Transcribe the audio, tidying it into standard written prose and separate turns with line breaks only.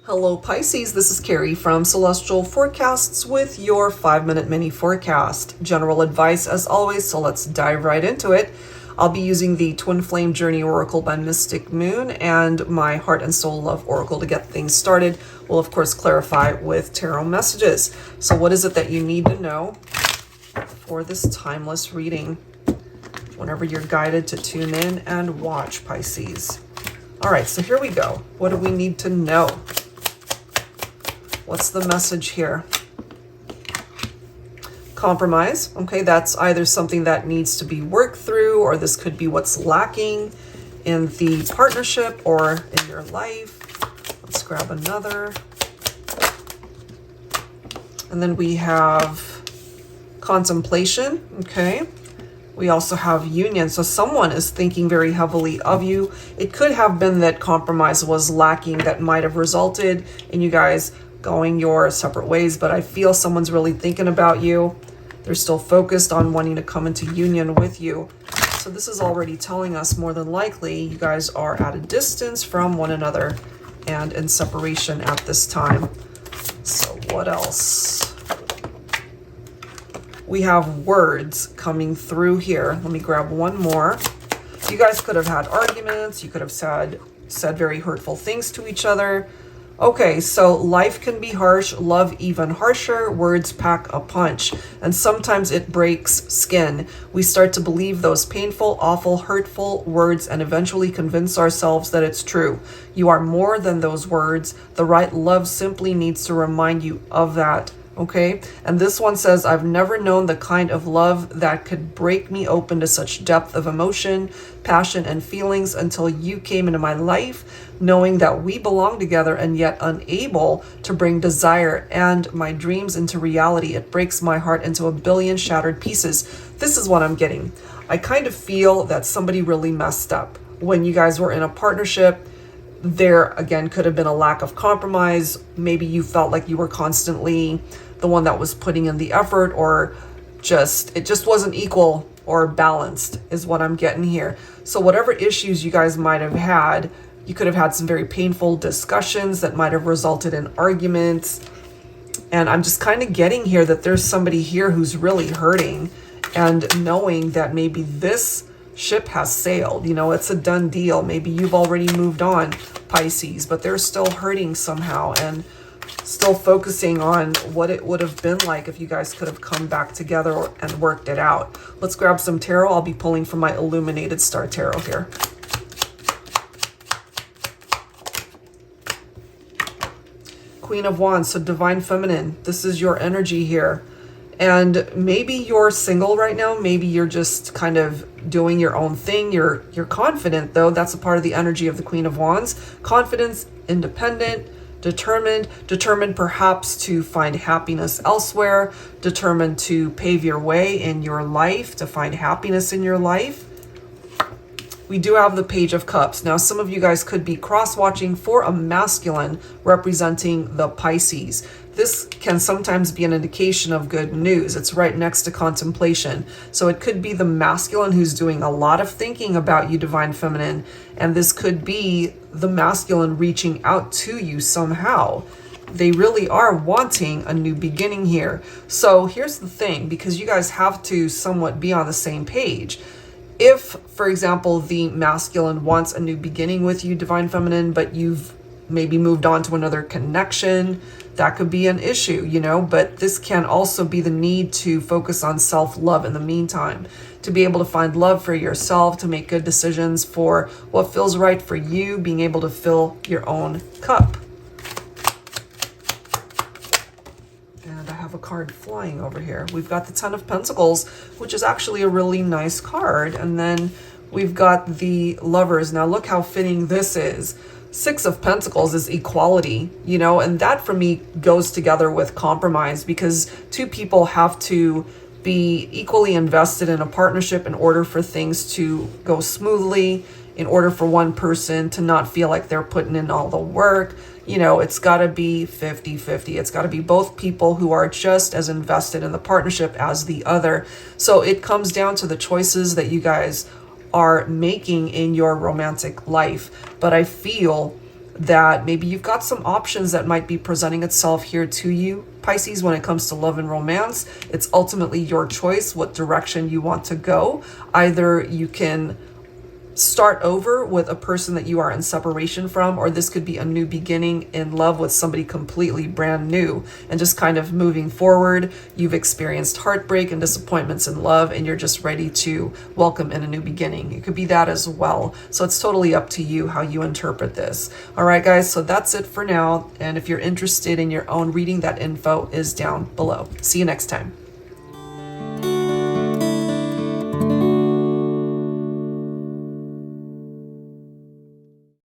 Hello Pisces, this is Carrie from Celestial Forecasts with your 5-minute mini forecast. General advice as always, so let's dive right into it. I'll be using the Twin Flame Journey Oracle by Mystic Moon and my Heart and Soul Love Oracle to get things started. We'll of course clarify with tarot messages. So what is it that you need to know for this timeless reading? Whenever you're guided to tune in and watch, Pisces. All right, so here we go. What do we need to know? What's the message here? Compromise. Okay, that's either something that needs to be worked through, or this could be what's lacking in the partnership or in your life. Let's grab another. And then we have contemplation. Okay. We also have union. So someone is thinking very heavily of you. It could have been that compromise was lacking that might have resulted in you guys going your separate ways, but I feel someone's really thinking about you. They're still focused on wanting to come into union with you. So this is already telling us more than likely you guys are at a distance from one another and in separation at this time. So what else? We have words coming through here. Let me grab one more. You guys could have had arguments. You could have said very hurtful things to each other. Okay, so life can be harsh, love even harsher, words pack a punch, and sometimes it breaks skin. We start to believe those painful, awful, hurtful words and eventually convince ourselves that it's true. You are more than those words. The right love simply needs to remind you of that. Okay, and this one says, I've never known the kind of love that could break me open to such depth of emotion, passion, and feelings until you came into my life, knowing that we belong together and yet unable to bring desire and my dreams into reality. It breaks my heart into a billion shattered pieces. This is what I'm getting. I kind of feel that somebody really messed up when you guys were in a partnership. There, again, could have been a lack of compromise. Maybe you felt like you were constantly the one that was putting in the effort, or it just wasn't equal or balanced is what I'm getting here. So whatever issues you guys might have had, you could have had some very painful discussions that might have resulted in arguments. And I'm just kind of getting here that there's somebody here who's really hurting and knowing that maybe this ship has sailed. You know, it's a done deal. Maybe you've already moved on, Pisces, but they're still hurting somehow and still focusing on what it would have been like if you guys could have come back together and worked it out. Let's grab some tarot. I'll be pulling from my Illuminated Star Tarot here. Queen of Wands, so Divine Feminine. This is your energy here. And maybe you're single right now. Maybe you're just kind of doing your own thing. You're confident, though. That's a part of the energy of the Queen of Wands. Confidence, independent, determined perhaps to find happiness elsewhere, determined to pave your way in your life, to find happiness in your life. We do have the Page of Cups. Now, some of you guys could be cross-watching for a masculine representing the Pisces. This can sometimes be an indication of good news. It's right next to contemplation. So it could be the masculine who's doing a lot of thinking about you, Divine Feminine. And this could be the masculine reaching out to you somehow. They really are wanting a new beginning here. So here's the thing, because you guys have to somewhat be on the same page. If, for example, the masculine wants a new beginning with you, Divine Feminine, but you've maybe moved on to another connection, that could be an issue, you know, but this can also be the need to focus on self-love in the meantime, to be able to find love for yourself, to make good decisions for what feels right for you, being able to fill your own cup. And I have a card flying over here. We've got the Ten of Pentacles, which is actually a really nice card. And then we've got the Lovers. Now look how fitting this is. Six of Pentacles is equality, you know, and that for me goes together with compromise, because two people have to be equally invested in a partnership in order for things to go smoothly, in order for one person to not feel like they're putting in all the work. You know, it's got to be 50-50. It's got to be both people who are just as invested in the partnership as the other. So it comes down to the choices that you guys are making in your romantic life. But I feel that maybe you've got some options that might be presenting itself here to you, Pisces, when it comes to love and romance. It's ultimately your choice what direction you want to go. Either you can start over with a person that you are in separation from, or this could be a new beginning in love with somebody completely brand new and just kind of moving forward. You've experienced heartbreak and disappointments in love, and you're just ready to welcome in a new beginning. It could be that as well. So it's totally up to you how you interpret this. All right, guys, so that's it for now. And if you're interested in your own reading, that info is down below. See you next time.